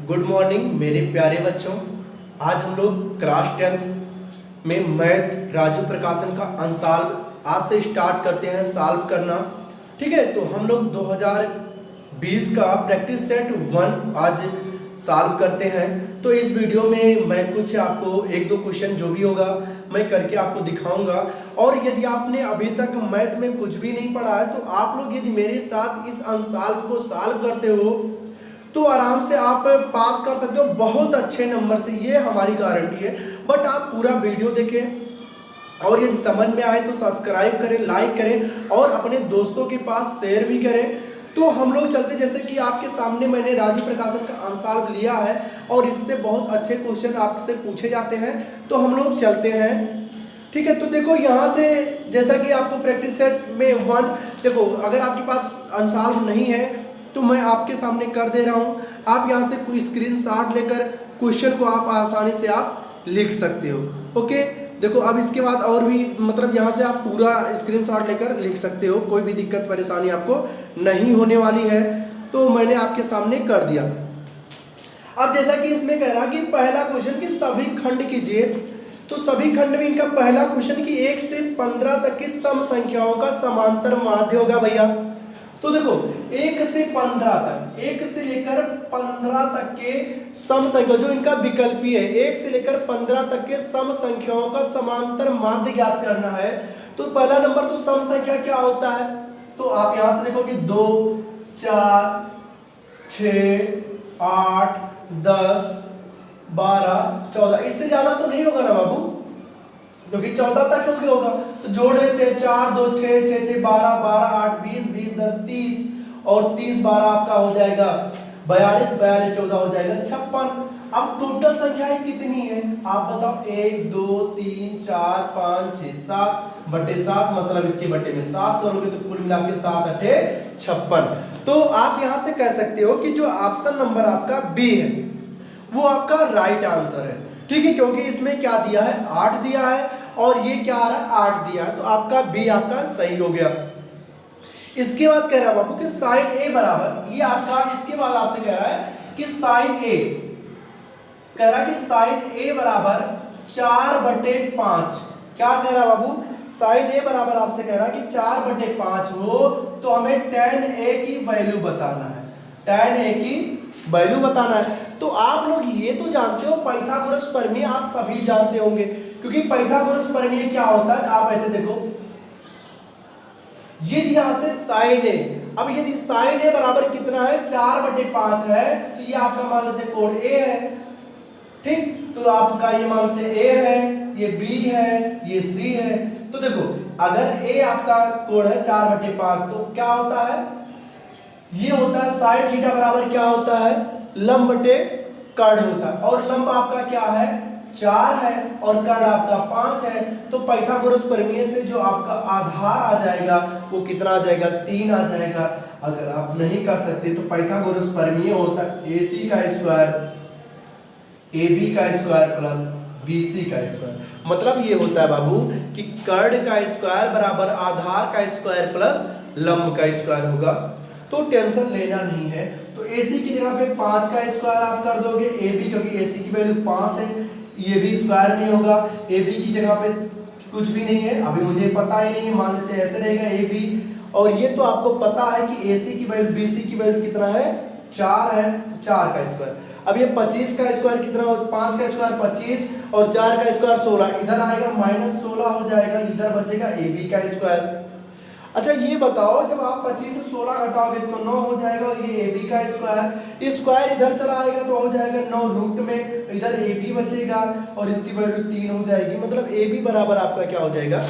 Good morning मेरे प्यारे बच्चों। आज हम लोग क्लास 10th में मैथ राजू प्रकाशन का अनसॉल्व आज से स्टार्ट करते हैं सॉल्व करना। ठीक है, तो हम लोग 2020 का प्रैक्टिस सेट 1 आज सॉल्व करते हैं। तो इस वीडियो में मैं कुछ आपको एक दो क्वेश्चन जो भी होगा मैं करके आपको दिखाऊंगा। और यदि आपने अभी तक मैथ में कुछ भी नहीं पढ़ा है तो आप लोग यदि मेरे साथ इस अनसॉल्व को सॉल्व करते हो तो आराम से आप पास कर सकते हो बहुत अच्छे नंबर से, ये हमारी गारंटी है। बट आप पूरा वीडियो देखें और यदि समझ में आए तो सब्सक्राइब करें, लाइक करें और अपने दोस्तों के पास शेयर भी करें। तो हम लोग चलते, जैसे कि आपके सामने मैंने राजू प्रकाशन का अनसॉल्व लिया है और इससे बहुत अच्छे क्वेश्चन आपसे पूछे जाते हैं, तो हम लोग चलते हैं। ठीक है, तो देखो यहाँ से जैसा कि आपको प्रैक्टिस सेट में 1 देखो, अगर आपके पास अनसॉल्व नहीं है तो मैं आपके सामने कर दे रहा हूँ। आप यहाँ से कोई स्क्रीनशॉट लेकर क्वेश्चन को आप आसानी से आप लिख सकते हो। ओके, देखो अब इसके बाद और भी मतलब यहाँ से आप पूरा स्क्रीनशॉट लेकर लिख सकते हो, कोई भी दिक्कत परेशानी आपको नहीं होने वाली है। तो मैंने आपके सामने कर दिया। अब जैसा कि इसमें कह रहा कि पहला क्वेश्चन कि सभी खंड कीजिए, तो सभी खंड में इनका पहला क्वेश्चन कि 1 से 15 तक की सम संख्याओं का समांतर माध्य होगा भैया। तो देखो 1 से 15 तक, 1 से लेकर 15 तक के सम संख्या जो इनका विकल्पी है, 1 से लेकर 15 तक के सम संख्याओं का समांतर माध्य ज्ञात करना है। तो पहला नंबर तो सम संख्या क्या होता है, तो आप यहां से देखो कि 2 4 6 8 10 12 14, इससे ज्यादा तो नहीं होगा ना बाबू, क्योंकि 14 तक क्योंकि होगा। तो जोड़ लेते हैं 4 2 6 6 6 12 12 8 20 20 10 30 और 30 12 आपका हो जाएगा 42 42 14 हो जाएगा 56। अब टोटल संख्याएं कितनी है आप बताओ, 1 2 3 4 5 6 7 बटे 7, मतलब इसके बटे में 7 करोगे तो कुल मिला के 7 8 56। तो आप यहां से कह सकते हो कि जो ऑप्शन नंबर आपका बी है वो आपका राइट आंसर है। ठीक है, क्योंकि इसमें क्या दिया है, 8 दिया है और ये क्या आ रहा है, 8 दिया है, तो आपका बी आपका सही हो गया। इसके बाद कह रहा है बाबू कि साइन ए बराबर, ये आपका इसके बाद आपसे कह रहा है कि साइन ए, कह रहा है कि साइन ए बराबर 4/5। क्या कह रहा है बाबू, साइन ए बराबर आपसे कह रहा है कि 4/5 हो तो हमें tan ए की वैल्यू बताना है, tan ए की वैल्यू बताना है। तो आप लोग ये तो जानते हो पाइथागोरस प्रमेय आप सभी जानते होंगे, क्योंकि पाइथागोरस प्रमेय क्या होता है, आप ऐसे देखो ये यहां से साइन ए, अब यदि साइन ए बराबर कितना है 4/5 है तो ये आपका मान लेते हैं कोण ए है। ठीक, तो आपका ये मान लेते हैं ए है, ये बी है, ये सी है। तो देखो अगर ए आपका कोण है 4/5 तो क्या होता है, ये होता है साइन थीटा बराबर क्या होता है, लंब बटे कर्ण होता है, और लंब आपका क्या है 4 है और कर्ण आपका 5 है। तो पाइथागोरस प्रमेय से जो आपका आधार आ जाएगा वो कितना आ जाएगा, 3 आ जाएगा। अगर आप नहीं कर सकते तो पाइथागोरस प्रमेय होता है AC का स्क्वायर AB का स्क्वायर प्लस BC का स्क्वायर। मतलब ये होता है बाबू कि कर्ण का स्क्वायर बराबर आधार का स्क्वायर प्लस लंब का स्क्वायर होगा। तो टेंशन लेना नहीं है, तो AC की जगह पे 5 का स्क्वायर आप कर दोगे, AB क्योंकि AC की वैल्यू 5 है, ये भी स्क्वायर नहीं होगा। AB की जगह पे कुछ भी नहीं है, अभी मुझे पता ही नहीं है, मान लेते हैं ऐसे रहेगा AB, और ये तो आपको पता है कि AC की वैल्यू BC की वैल्यू कितना है 4 है, तो 4 का स्क्वायर। अब ये 25 का स्क्वायर कितना हो, 5 का स्क्वायर 25 और 4 का स्क्वायर 16, इधर आएगा -16 हो जाएगा, इधर बचेगा AB का स्क्वायर। अच्छा ये बताओ जब आप 25 से 16 घटाओगे तो 9 हो जाएगा, और ये AB का स्क्वायर, स्क्वायर इधर चला आएगा तो हो जाएगा 9 रूट में, इधर AB बचेगा और इसकी वैल्यू 3 हो जाएगी, मतलब AB बराबर आपका क्या हो जाएगा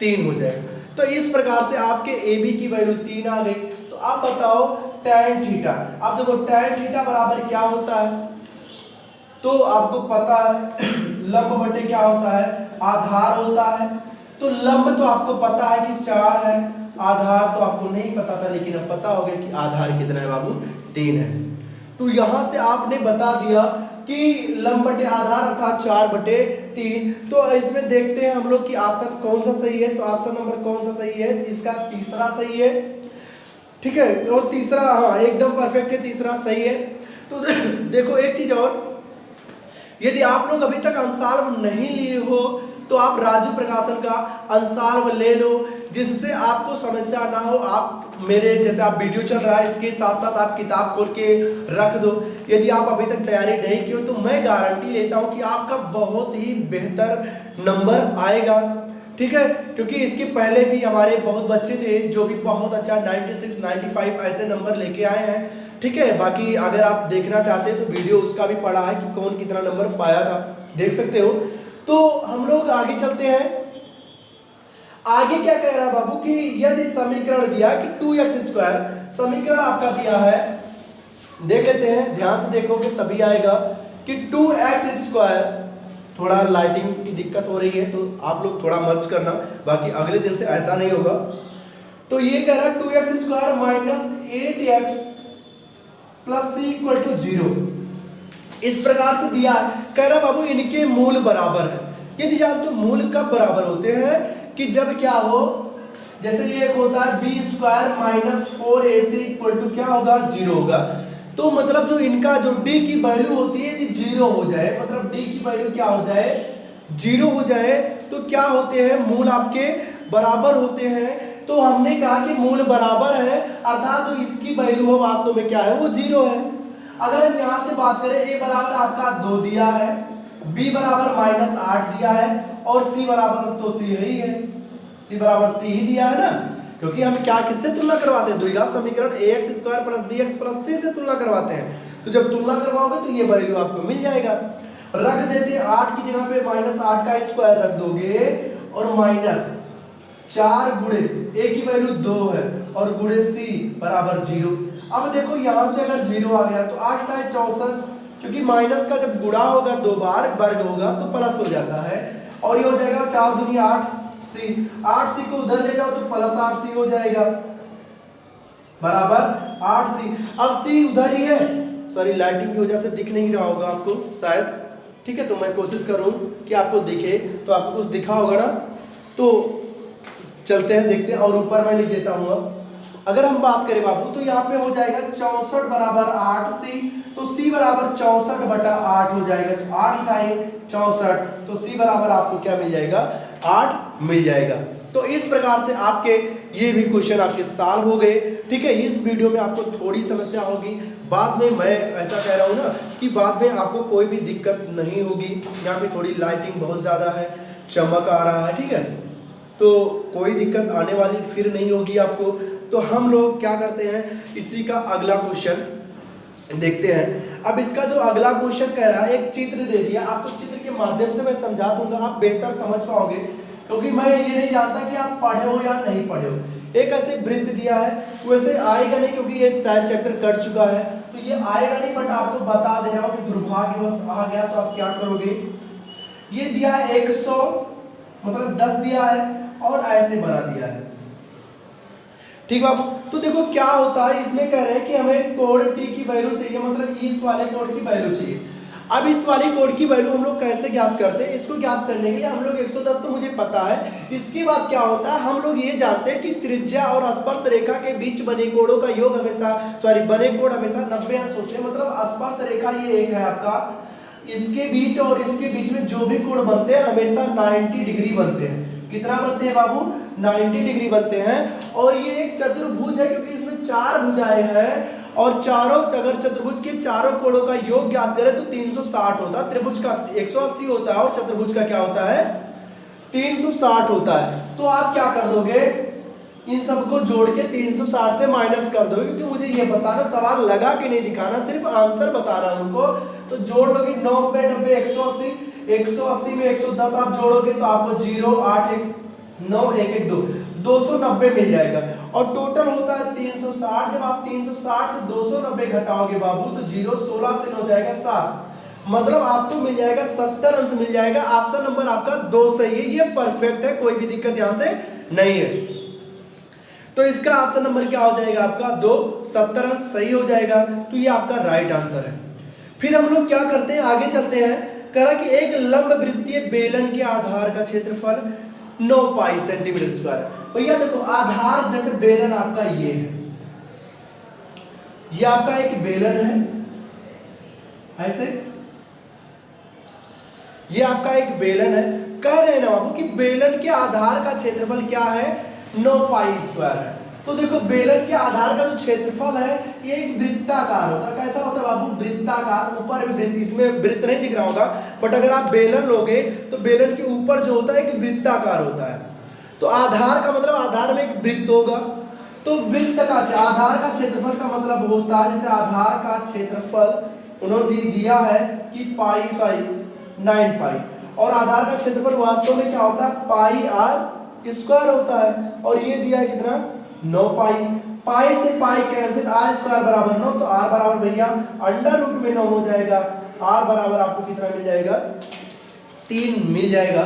3 हो जाएगा। तो इस प्रकार से आपके AB की वैल्यू 3 आ गई। तो आप बताओ tan थीटा, अब देखो tan थीटा बराबर क्या होता है, तो आपको पता है लंब बटे क्या होता है, आधार होता है। तो लंब तो आपको पता है कि 4 है, आधार तो आपको नहीं पता था, लेकिन अब पता हो गया कि आधार कितना है बाबू 3 है। तो यहां से आपने बता दिया कि लंब बटे आधार अर्थात 4/3। तो इसमें देखते हैं हम लोग कि ऑप्शन कौन सा सही है। तो ऑप्शन नंबर कौन सा सही है, इसका तीसरा सही है। ठीक है, और तीसरा हाँ एकदम परफेक्ट है, तीसरा सही है। तो देखो एक चीज और, यदि आप लोग अभी तक अंशाल्व नहीं लिए हो तो आप राजू प्रकाशन का अंशाल्व ले लो, जिससे आपको समस्या ना हो। आप मेरे जैसे आप वीडियो चल रहा है इसके साथ साथ आप किताब खोल के रख दो। यदि आप अभी तक तैयारी नहीं की हो तो मैं गारंटी लेता हूं कि आपका बहुत ही बेहतर नंबर आएगा, ठीक है। क्योंकि इसके पहले भी हमारे बहुत बच्चे थे जो भी बहुत अच्छा 96, 95 ऐसे नंबर लेके आए हैं, ठीक है। बाकी अगर आप देखना चाहते हैं तो वीडियो उसका भी पड़ा है कि कौन कितना नंबर पाया था, देख सकते हो। तो हम लोग आगे चलते हैं। आगे क्या कह रहा है बाबू कि यदि समीकरण दिया कि 2x², समीकरण आपका दिया है, देख लेते हैं, ध्यान से देखोगे तभी आएगा कि 2x², थोड़ा लाइटिंग की दिक्कत हो रही है तो आप लोग थोड़ा मर्ज करना, बाकी अगले दिन से ऐसा नहीं होगा। तो ये कह रहा है 2x² minus 8x plus c equal to 0, इस प्रकार से दिया है। कह रहा बाबू इनके मूल बराबर है। यदि जानते हो मूल कब बराबर होते हैं कि जब क्या हो, जैसे ये एक होता है b² minus 4ac equal to क्या होगा, 0 होगा। तो मतलब जो इनका जो d की वैल्यू होती है यदि 0 हो जाए, मतलब d की वैल्यू क्या हो जाए, 0 हो जाए, तो क्या होते हैं, मूल आपके बराबर होते हैं। तो हमने कहा कि मूल बराबर है अर्थात जो इसकी वैल्यू है वास्तव में क्या है, वो 0 है। अगर हम यहाँ से बात करें, a बराबर आपका 2 दिया है, b बराबर -8 दिया है और c बराबर तो c ही है, c बराबर c ही दिया है ना, क्योंकि हम क्या किससे तुलना करवाते हैं, द्विघात समीकरण ax² plus bx plus c से तुलना करवाते हैं। तो जब तुलना करवाओगे तो ये वैल्यू आपको मिल जाएगा। रख देते 8 की जगह पे -8 का स्क्वायर रख दोगे और -4 गुणे a की वैल्यू 2 है और गुणे c बराबर 0। अब देखो यहां से अगर 0 आ गया तो 8 का 64, क्योंकि माइनस का जब गुणा होगा 2 बार वर्ग होगा तो प्लस हो जाता है, और ये हो जाएगा 4 दूनी 8c, 8c को उधर ले जाओ तो प्लस 8c हो जाएगा बराबर 8c। अब c उधर ही है, सॉरी लाइटिंग की वजह से दिख नहीं रहा होगा आपको शायद, ठीक है। तो मैं कोशिश करूं कि आपको दिखे, तो आपको कुछ दिखा होगा ना। तो चलते हैं देखते हैं, और ऊपर मैं लिख देता हूं। अब अगर हम बात करें बाबू तो यहाँ पे हो जाएगा 64 बराबर 8c, तो c बराबर 64/8 हो जाएगा। 8 टाइम 64, तो c बराबर आपको क्या मिल जाएगा, 8 मिल जाएगा। तो इस प्रकार से आपके ये भी क्वेश्चन आपके सॉल्व हो गए, ठीक है। इस वीडियो में आपको थोड़ी समस्या होगी, बाद में मैं ऐसा कह रहा हूँ ना कि बाद में आपको कोई भी दिक्कत नहीं होगी। यहाँ पे थोड़ी लाइटिंग बहुत ज़्यादा है, चमक आ रहा है, ठीक है, तो कोई दिक्कत आने वाली फिर नहीं होगी आपको। तो हम लोग क्या करते हैं, इसी का अगला क्वेश्चन देखते हैं। अब इसका जो अगला क्वेश्चन कह रहा है, एक चित्र दे दिया आपको, चित्र के माध्यम से मैं समझा दूंगा, आप बेहतर समझ पाओगे, क्योंकि मैं ये नहीं जानता कि आप पढ़े हो या नहीं पढ़े हो। एक ऐसे वृत्त दिया है, वैसे आएगा नहीं क्योंकि ये शायद चैप्टर कट चुका है, तो ये आएगा नहीं, बट आपको बता दे रहा हूँ कि दुर्भाग्यवश आ गया तो आप क्या करोगे। ये दिया है 100, मतलब 10 दिया है और ऐसे बना दिया है, ठीक बाबू। तो देखो क्या होता है, इसमें कह रहे हैं कि हमें कोण t की वैल्यू चाहिए, मतलब इस वाले कोण की वैल्यू चाहिए। अब इस वाली कोण की वैल्यू हम लोग कैसे ज्ञात करते हैं, इसको ज्ञात करने के लिए हम लोग 110 तो मुझे पता है, इसके बाद क्या होता है, हम लोग ये जानते हैं कि त्रिज्या और स्पर्श रेखा के बीच बने कोणों का योग हमेशा, सॉरी बने कोण हमेशा 90 अंश होते हैं। मतलब स्पर्श रेखा ये एक है आपका, इसके बीच और इसके बीच में जो भी कोण बनते हैं हमेशा 90 डिग्री बनते हैं। कितना बनते हैं बाबू, 90 डिग्री बनते हैं। और ये एक चतुर्भुज है क्योंकि इसमें 4 भुजाएं हैं, और चारों, अगर चतुर्भुज के चारों कोणों का योग ज्ञात करें तो 360 होता है, त्रिभुज का 180 होता है और चतुर्भुज का क्या होता है, 360 होता है। तो आप क्या कर दोगे, इन सबको जोड़ के 360 से माइनस कर दोगे, क्योंकि मुझे ये बताना, सवाल लगा के नहीं दिखाना, सिर्फ आंसर बताना है उनको। तो जोड़ लोगे 9 पे 90 180, 180 में 110 आप जोड़ोगे तो आपको 0 8 1 9 1 1 2 290 मिल जाएगा, और टोटल होता है 360। जब आप 360 से 290 घटाओगे बाबू तो 0 16 से 9 जाएगा 7, मतलब आपको मिल जाएगा 70 अंश मिल जाएगा। ऑप्शन नंबर आपका 2 सही है, ये परफेक्ट है, कोई भी दिक्कत यहाँ से नहीं है। तो इसका ऑप्शन नंबर क्या हो जाएगा आपका 2, 70 अंश सही हो जाएगा। तो ये आपका राइट आंसर है। फिर हम लोग क्या करते हैं, आगे चलते हैं। कहा कि एक लंब वृत्तीय बेलन के आधार का क्षेत्रफल 9 पाई सेंटीमीटर स्क्वायर। भैया देखो आधार, जैसे बेलन आपका ये है, ये आपका एक बेलन है, ऐसे। ये आपका एक बेलन है। कह रहे हैं ना बाबू कि बेलन के आधार का क्षेत्रफल क्या है, 9 पाई स्क्वायर है। तो देखो बेलन के आधार का जो क्षेत्रफल है ये एक वृत्ताकार होता है। कैसा होता है बाबू, वृत्ताकार, ऊपर वृत्त, इसमें वृत्त नहीं दिख रहा होगा, बट अगर आप बेलन लोगे तो बेलन के ऊपर जो होता है एक वृत्ताकार होता है। तो आधार का मतलब आधार में एक वृत्त होगा, तो वृत्त का आधार का क्षेत्रफल का मतलब होता है, जैसे आधार का क्षेत्रफल उन्होंने दिया है कि पाई 9 पाई, और आधार का क्षेत्रफल वास्तव में क्या होता है, पाई आर स्क्वायर होता है। और ये दिया है कितना, 9 पाई। पाई से पाई कैंसिल, आर स्क्वायर बराबर 9, तो आर बराबर भैया अंडर रूट में 9 हो जाएगा। आर बराबर आपको कितना मिल जाएगा, 3 मिल जाएगा।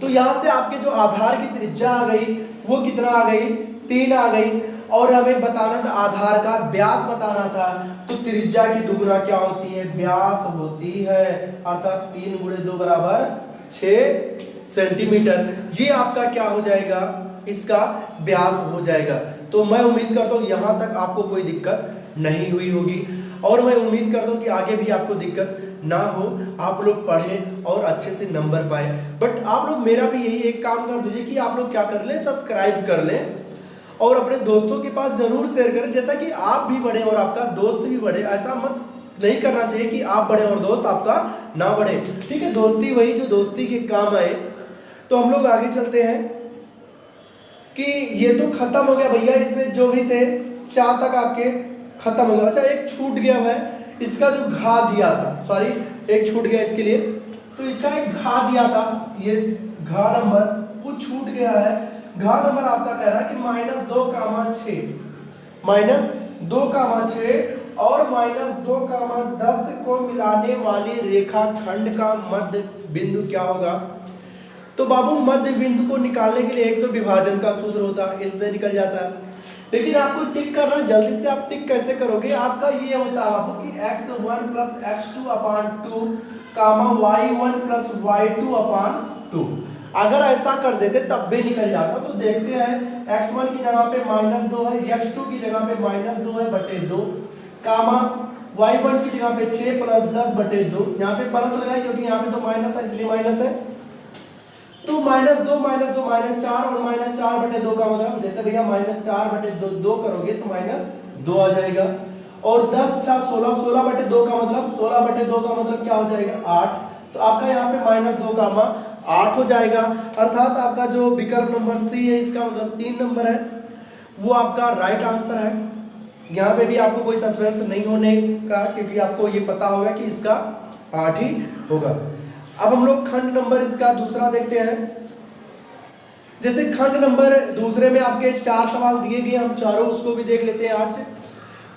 तो यहाँ से आपके जो आधार की त्रिज्या आ गई वो कितना आ गई, 3 आ गई। और हमें बताना था आधार का व्यास बताना था, तो त्रिज्या की दुगुना क्या होती है, व्यास होती है, अर्थात 3 गुणे 2 बराबर 6 सेंटीमीटर। ये आपका क्या हो जाएगा, इसका व्यास हो जाएगा। तो मैं उम्मीद करता हूँ यहाँ तक आपको कोई दिक्कत नहीं हुई होगी, और मैं उम्मीद करता हूँ कि आगे भी आपको दिक्कत ना हो, आप लोग पढ़ें और अच्छे से नंबर पाए। बट आप लोग मेरा भी यही एक काम कर दीजिए कि आप लोग क्या कर लें, सब्सक्राइब कर लें और अपने दोस्तों के पास जरूर शेयर करें, जैसा कि आप भी बढ़े और आपका दोस्त भी बढ़े। ऐसा मत नहीं करना चाहिए कि आप बढ़े और दोस्त आपका ना बढ़े, ठीक है। दोस्ती वही जो दोस्ती के काम आए। तो हम लोग आगे चलते हैं कि ये तो खत्म हो गया भैया, इसमें जो भी थे 4 तक आपके खत्म हो गया। अच्छा एक छूट गया है, इसका जो घा दिया था, सॉरी एक छूट गया इसके लिए, तो इसका एक घा दिया था, ये घा नंबर वो छूट गया है। घा नंबर आपका कह रहा है कि -2,6 -2,6 और -2,10 को मिलाने वाली रेखाखंड का मध्य बिंदु क्या होगा। तो बाबू मध्य बिंदु को निकालने के लिए एक तो विभाजन का सूत्र होता है, इससे निकल जाता है। लेकिन आपको टिक करना, जल्दी से आप टिक कैसे करोगे, आपका ये होता है बाबू कि x1 + x2/2 y1 + y2/2। अगर ऐसा कर देते तब भी निकल जाता। तो देखते हैं, x1 की जगह पे -2 है, x2 की जगह पे -2 है बटे 2, y1 की जगह पे 6 + 10/2। यहाँ पे प्लस लगाए क्योंकि यहाँ पे तो माइनस है इसलिए माइनस है। तो -2 -2 -4 और -4/2 का मतलब, जैसे भैया -4/2 करोगे तो -2 आ जाएगा। और 10 × 16 16/2 का मतलब 16/2 का मतलब क्या हो जाएगा, 8। तो आपका यहाँ पे -2, 8 हो जाएगा। अर्थात आपका जो विकल्प नंबर सी है, इसका मतलब 3 नंबर है, वो आपका राइट आंसर है। यहाँ पे भी आपको कोई सस्पेंस नहीं होने का, क्योंकि आपको ये पता होगा कि इसका 8 ही होगा। अब हम लोग खंड नंबर इसका दूसरा देखते हैं। जैसे खंड नंबर दूसरे में आपके 4 सवाल दिए गए, हम चारों उसको भी देख लेते हैं आज।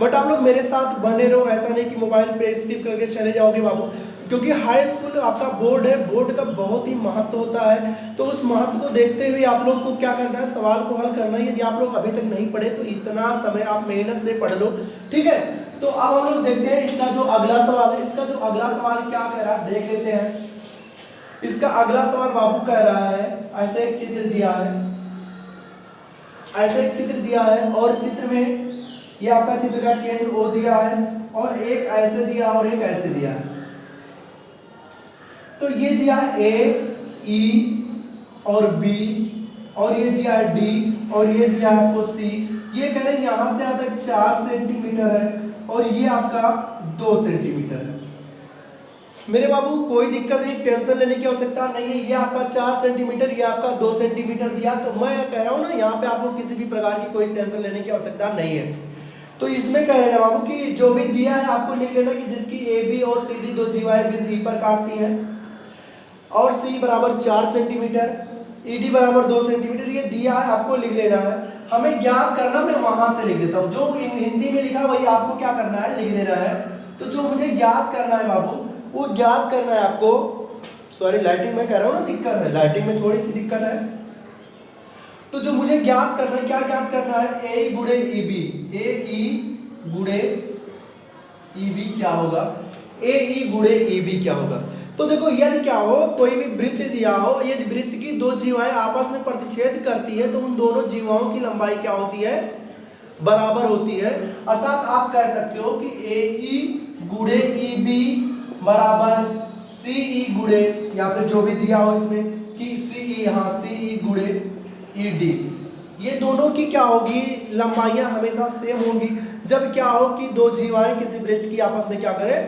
बट आप लोग मेरे साथ बने रहो, ऐसा नहीं कि मोबाइल पे स्किप करके चले जाओगे बाबू, क्योंकि हाई स्कूल आपका बोर्ड है, बोर्ड का बहुत ही महत्व होता है। तो उस महत्व को देखते हुए आप लोग को क्या करना है, सवाल को हल करना है। यदि आप लोग अभी तक नहीं पढ़े तो इतना समय आप मेहनत से पढ़ लो, ठीक है। तो अब हम लोग देखते हैं इसका जो अगला सवाल है। इसका जो अगला सवाल क्या कह रहा है देख लेते हैं। इसका अगला सवाल बाबू कह रहा है, ऐसे एक चित्र दिया है, ऐसे एक चित्र दिया है, और चित्र में ये आपका चित्र का केंद्र O दिया है, और एक ऐसे दिया और एक ऐसे दिया है। तो ये दिया है A, E और B, और ये दिया है D, और ये दिया है आपको C। ये कह रहे हैं यहां से यहाँ तक 4 सेंटीमीटर है, और ये आपका 2 सेंटीमीटर है। मेरे बाबू कोई दिक्कत नहीं, टेंशन लेने की आवश्यकता नहीं है। ये आपका 4 सेंटीमीटर, ये आपका 2 सेंटीमीटर दिया। तो मैं कह रहा हूँ ना, यहाँ पे आपको किसी भी प्रकार की कोई टेंशन लेने की आवश्यकता नहीं है। तो इसमें कह रहे हैं बाबू कि जो भी दिया है आपको लिख लेना कि जिसकी AB और CD दो जीवाएं बिंदु E पर काटती हैं, और C बराबर 4 सेंटीमीटर, ED बराबर 2 सेंटीमीटर, ये दिया है, आपको लिख लेना है। हमें ज्ञात करना, मैं वहां से लिख देता हूँ, जो हिंदी में लिखा वही आपको क्या करना है, लिख देना है। तो जो मुझे ज्ञात करना है बाबू, वो ज्ञात करना है आपको। सॉरी लाइटिंग में कह रहा हूँ ना, दिक्कत है, लाइटिंग में थोड़ी सी दिक्कत है। तो जो मुझे ज्ञात करना है, क्या ज्ञात करना है, AE गुणे EB, AE गुणे EB क्या होगा, AE गुणे EB क्या होगा। तो देखो यदि क्या हो, कोई भी वृत्त दिया हो, यदि वृत्त की दो जीवाएं आपस में प्रतिच्छेद करती है तो उन दोनों जीवाओं की लंबाई क्या होती है, बराबर होती है। अर्थात आप कह सकते हो कि AE गुणे EB बराबर सी गुड़े, या फिर जो भी दिया हो इसमें कि सी गुड़े ई डी, ये दोनों की क्या होगी, लंबाइयां हमेशा सेम होंगी जब क्या हो कि दो जीवाएं किसी वृत्त की आपस में क्या करें,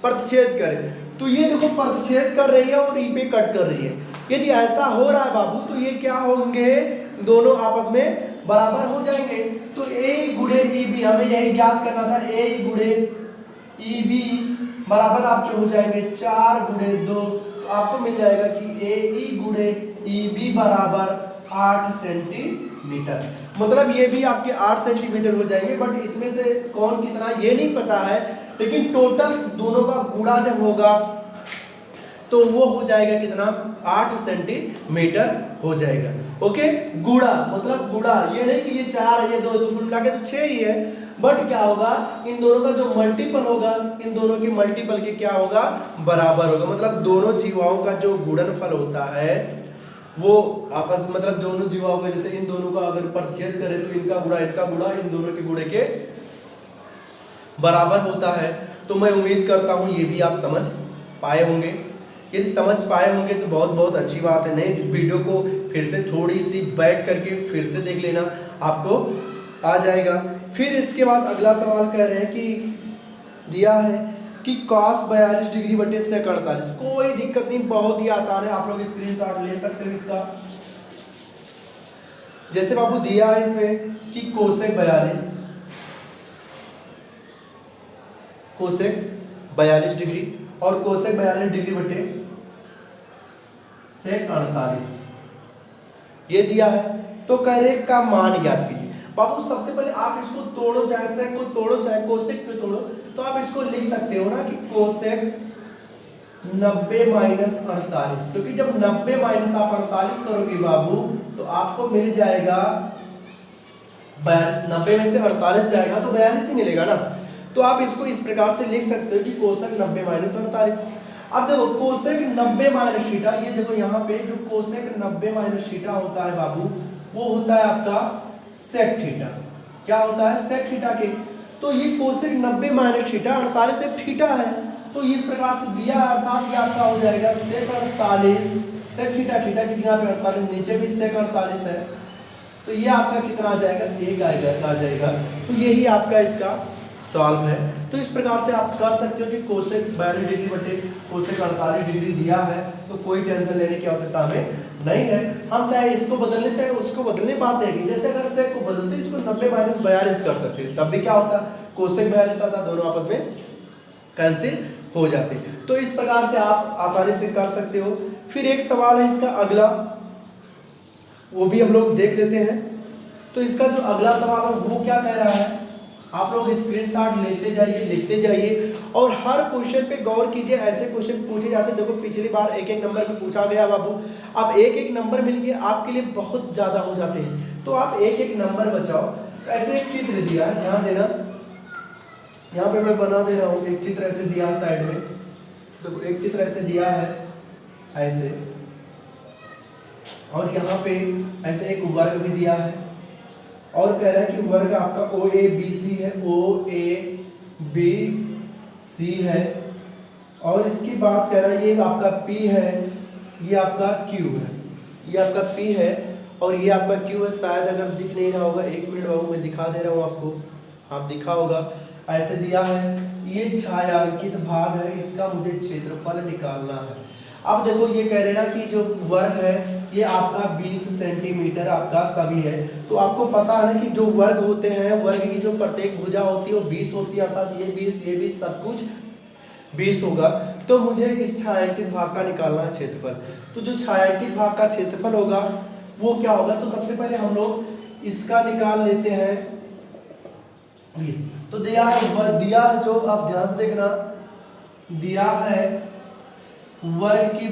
प्रतिच्छेद करें। तो ये देखो प्रतिच्छेद कर रही है और ई पे कट कर रही है। यदि ऐसा हो रहा है बाबू तो ये क्या होंगे, दोनों आपस में बराबर हो जाएंगे। तो ए गुड़े ई बी, हमें यही ज्ञात करना था, ए गुड़े ई बी बराबर आपके हो जाएंगे 4 गुड़े 2, तो आपको मिल जाएगा कि ए ई गुड़े ई बी बराबर 8 सेंटीमीटर। मतलब ये भी आपके 8 सेंटीमीटर हो जाएंगे, बट इसमें से कौन कितना ये नहीं पता है, लेकिन टोटल दोनों का गुणा जब होगा तो वो हो जाएगा कितना, 8 सेंटीमीटर हो जाएगा। ओके, गुणा मतलब गुणा, ये नहीं कि ये 4 है ये 2, तो कुल मिला के तो 6 ही है, बट क्या होगा, इन दोनों का जो मल्टीपल होगा, इन दोनों के मल्टीपल के क्या होगा, बराबर होगा। मतलब दोनों जीवाओं का जो गुणनफल होता है वो आपस में, मतलब दोनों जीवाओं का, जैसे इन दोनों का अगर प्रतिच्छेद करें तो इनका गुणा इन दोनों के गुणे के बराबर होता है। तो मैं उम्मीद करता हूं ये भी आप समझ पाए होंगे। यदि समझ पाए होंगे तो बहुत बहुत अच्छी बात है। नहीं वीडियो को फिर से थोड़ी सी बैक करके फिर से देख लेना, आपको आ जाएगा। फिर इसके बाद अगला सवाल कह रहे हैं कि दिया है कि cos 42 डिग्री बटे sec 48, कोई दिक्कत नहीं, बहुत ही आसान है, आप लोग स्क्रीनशॉट ले सकते हो इसका। जैसे बाबू दिया है इसमें कि कोसेक 42 डिग्री और कोसेक 42 डिग्री बटे sec 48 ये दिया है, तो कह रहे का मान ज्ञात कीजिए। बाबू सबसे पहले आप इसको तोड़ो, चाहे sec को तोड़ो चाहे कोसेक को तोड़ो, तो आप इसको लिख सकते हो ना कि कोसेक 90 माइनस 48, क्योंकि जब 90 माइनस आप 48 करोगे बाबू तो आपको मिल जाएगा 42, 90 में से 48 जाएगा तो 42 ही मिलेगा ना। तो आप इसको इस प्रकार से लिख सकते हो कि कोसेक 90 माइनस 48। अब देखो कोसेक 90 माइनस थीटा, ये देखो यहाँ पे जो कोसेक 90 माइनस थीटा होता है बाबू, वो होता है आपका सेक थीटा। क्या होता है, सेक थीटा के। तो ये कोसेक 90 माइनस थीटा 48 एक थीटा है, तो इस प्रकार से दिया है, अर्थात ये आपका हो जाएगा सेक 48, सेक थीटा, थीटा की जगह पे 48, नीचे भी सेक 48 है, तो ये आपका कितना आ जाएगा, 1 आ जाएगा। तो यही आपका इसका सॉल्व है। तो इस प्रकार से आप कर सकते हो कि कोसेक 42 डिग्री बटे कोसेक 48 डिग्री दिया है, तो कोई टेंशन लेने की आवश्यकता हमें नहीं है। हम चाहे इसको बदलने चाहे उसको बदलने, बात है कि जैसे अगर सेक को बदलते इसको 90 माइनस 42 कर सकते हैं, तब भी क्या होता, कोसेक 42 आता, दोनों आपस में कैंसिल हो जाते। तो इस प्रकार से आप आसानी से कर सकते हो। फिर एक सवाल है इसका अगला, वो भी हम लोग देख लेते हैं। तो इसका जो अगला सवाल है वो क्या कह रहा है, आप लोग स्क्रीनशॉट लेते जाइए, लिखते जाइए और हर क्वेश्चन पे गौर कीजिए। ऐसे क्वेश्चन पूछे जाते हैं, देखो पिछली बार 1-1 नंबर पे पूछा गया बाबू, अब 1-1 नंबर मिलके आपके लिए बहुत ज़्यादा हो जाते हैं, तो आप 1-1 नंबर बचाओ। ऐसे एक चित्र दिया है, ध्यान देना, यहाँ पे मैं बना दे रहा हूँ, एक चित्र ऐसे दिया है साइड में, देखो एक चित्र ऐसे दिया है ऐसे, और यहाँ पे ऐसे एक वर्ग भी दिया है, और कह रहा है कि वर्ग आपका OABC है, OABC है, और इसकी बात कर रहा है ये आपका P है, ये आपका Q है, ये आपका P है और ये आपका Q है। शायद अगर दिख नहीं रहा होगा, 1 मिनट बाबू मैं दिखा दे रहा हूँ आपको, आप दिखा होगा, ऐसे दिया है, ये छायांकित भाग है, इसका मुझे क्षेत्रफल निकालना है। अब देखो ये कह रहे ना कि जो वर्ग है ये आपका 20 सेंटीमीटर आपका सभी है, तो आपको पता है कि जो वर्ग होते हैं, वर्ग की जो प्रत्येक भुजा होती है वो 20 होती है, अर्थात ये 20 सब कुछ 20 होगा। तो मुझे इस छायांकित भाग का निकालना है क्षेत्रफल। तो जो छायांकित भाग का क्षेत्रफल होगा वो क्या होगा, तो सबसे पहले हम लोग इसका निकाल लेते हैं 20। तो दिया है जो आप ध्यान से देखना, दिया है वर्ग की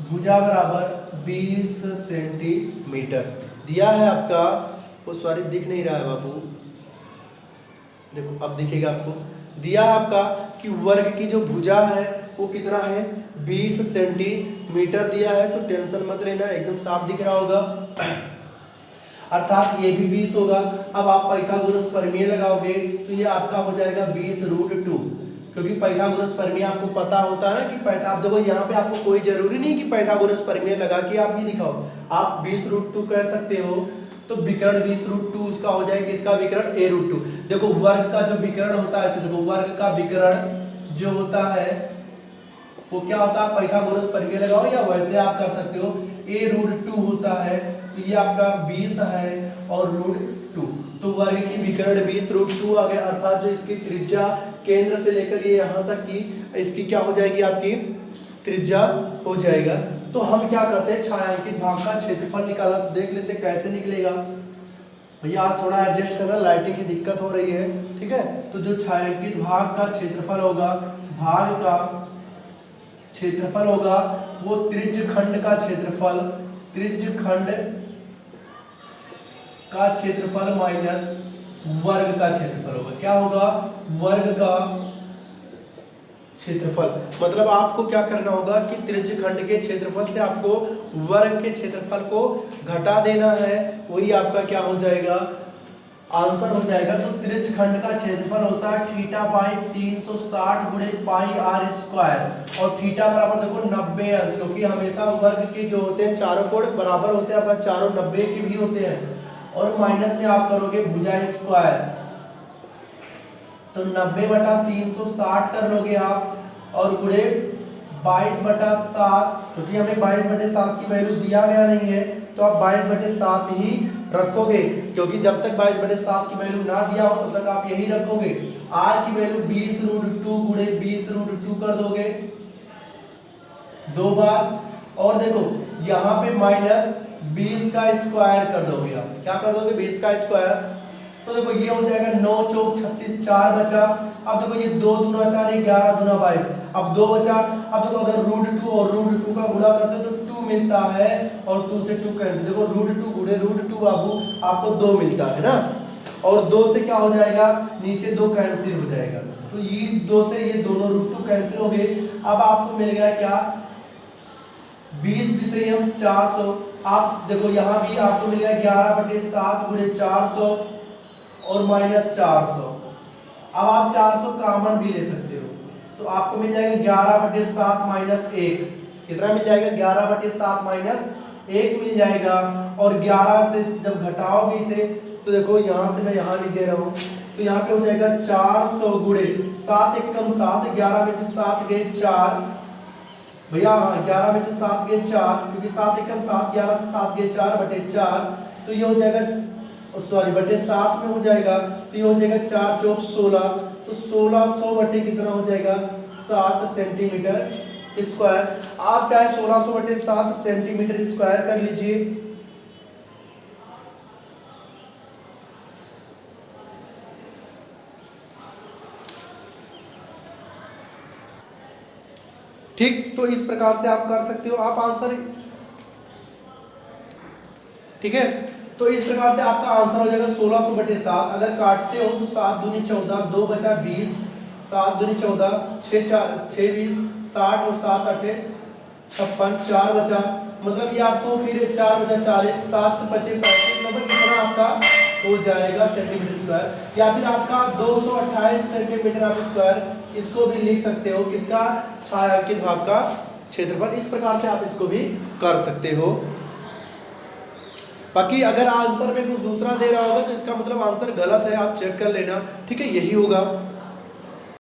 भुजा बराबर 20 सेंटीमीटर दिया है आपका, वो सॉरी दिख नहीं रहा है बाबू, देखो अब दिखेगा आपको, दिया है आपका कि वर्ग की जो भुजा है वो कितना है 20 सेंटीमीटर दिया है। तो टेंशन मत लेना, एकदम साफ दिख रहा होगा। अर्थात ये भी 20 होगा। अब आप पाइथागोरस प्रमेय लगाओगे तो ये आपका हो जाएगा 20√2, क्योंकि पाइथागोरस प्रमेय आपको पता होता है ना कि आप देखो यहाँ पे आपको कोई जरूरी नहीं कि पाइथागोरस प्रमेय लगा के आप ये दिखाओ, आप 20√2 कह सकते हो। तो विकर्ण 20√2 उसका हो जाएगा, इसका विकर्ण a√2। देखो वर्ग का जो विकर्ण होता है, देखो वर्ग का विकर्ण जो होता है वो क्या होता है, पाइथागोरस प्रमेय लगाओ या वैसे आप कर सकते हो, a√2 होता है। तो ये आपका 20 है और √2, तो वर्ग की विकर्ण 20√2 आ गया। अर्थात जो इसकी त्रिज्या केंद्र से लेकर ये यहाँ तक की इसकी क्या हो जाएगी, आपकी त्रिज्या हो जाएगा। तो हम क्या करते हैं, छायांकित भाग का क्षेत्रफल निकाला, देख लेते हैं कैसे निकलेगा। भैया आप थोड़ा एडजस्ट करना, लाइटिंग की दिक्कत हो रही है, ठीक है। तो जो छायांकित भाग का क्षेत्रफल होगा, भाग का क्षेत्रफल होगा वो त्रिज्य खंड का क्षेत्रफल, त्रिज्य खंड का क्षेत्रफल माइनस वर्ग का क्षेत्रफल होगा। क्या होगा, वर्ग का क्षेत्रफल। मतलब आपको क्या करना होगा कि त्रिज्य खंड के क्षेत्रफल से आपको वर्ग के क्षेत्रफल को घटा देना है, वही आपका क्या हो जाएगा, आंसर हो जाएगा। तो त्रिज्य खंड का क्षेत्रफल होता है थीटा बाई 360 गुणे पाई r स्क्वायर, और थीटा बराबर देखो 90 अंश, क्योंकि हमेशा वर्ग के जो होते हैं चारों कोण बराबर होते हैं, अर्थात चारों 90 के भी होते हैं। और माइनस में आप करोगे भुजा स्क्वायर, तो 90/360 कर लोगे आप, और गुणे 22/7, क्योंकि हमें 22/7 की वैल्यू दिया गया नहीं है तो आप 22/7 ही रखोगे, क्योंकि जब तक 22/7 की वैल्यू ना दिया हो तब तक आप यही रखोगे। r की वैल्यू 20√2 गुणे 20√2 कर दोगे 2 बार, और देखो यहाँ पे माइनस 20 का स्क्वायर कर दोगे आप। क्या कर दोगे, 20 का स्क्वायर। तो देखो ये हो जाएगा 9 चौक 36, 4 बचा। अब देखो ये 2 दूना 4, 11 दूना 22, अब 2 बचा। अब देखो अगर √2 और √2 का गुणा करते तो 2 मिलता है, और 2 से 2 कैंसिल, देखो √2 गुणे √2 बाबू आपको 2 मिलता है ना, और 2 से क्या हो जाएगा, नीचे 2 कैंसिल हो जाएगा, तो इस 2 से ये दोनों √2 कैंसिल हो गए। अब आपको मिल गया क्या, 20 से हम 400। आप देखो यहाँ भी आपको मिल गया 11/7 गुणे 400 और माइनस 400। अब आप 400 कॉमन भी ले सकते हो, तो आपको मिल जाएगा 11/7 माइनस 1। कितना मिल जाएगा, 11/7 माइनस 1 मिल जाएगा। और 11 से जब घटाओगे इसे तो देखो यहाँ से मैं यहाँ लिख दे रहा हूँ, तो यहाँ पे हो जाएगा 400 गुणे 7 एकम 7, 11 में से 7 गए 4 भैया, हाँ 11 में से 7 गए 4, क्योंकि 7 एकम 7, 11 से 7 गए 4/4, तो ये हो जाएगा सॉरी 7 में हो जाएगा, तो ये हो जाएगा 4 चौक 16, तो 1600 बटे कितना हो जाएगा, 7 सेंटीमीटर स्क्वायर। आप चाहे 1600/7 सेंटीमीटर स्क्वायर कर लीजिए। ठीक, तो इस प्रकार से आप कर सकते हो आप आंसर, ठीक है। तो इस प्रकार से आपका आंसर हो जाएगा 1600/7। अगर काटते हो तो 7 दूनी 14, 2 बचा 20, 7 दूनी 14, 6 20, 60 और 7 8 56, 4 बचा, मतलब ये आपको फिर 4 बचा 40, 7 बचे 35, मतलब कितना आपका हो जाएगा सेंटीमीटर स्क्वायर। या फिर आपका 228 सेंटीमीटर आप स्क्वायर, इसको भी लिख सकते हो, किसका, छायांकित भाग का क्षेत्रफल। इस प्रकार से आप इसको भी कर सकते हो। बाकी अगर आंसर में कुछ दूसरा दे रहा होगा तो इसका मतलब आंसर गलत है, आप चेक कर लेना, ठीक है, यही होगा।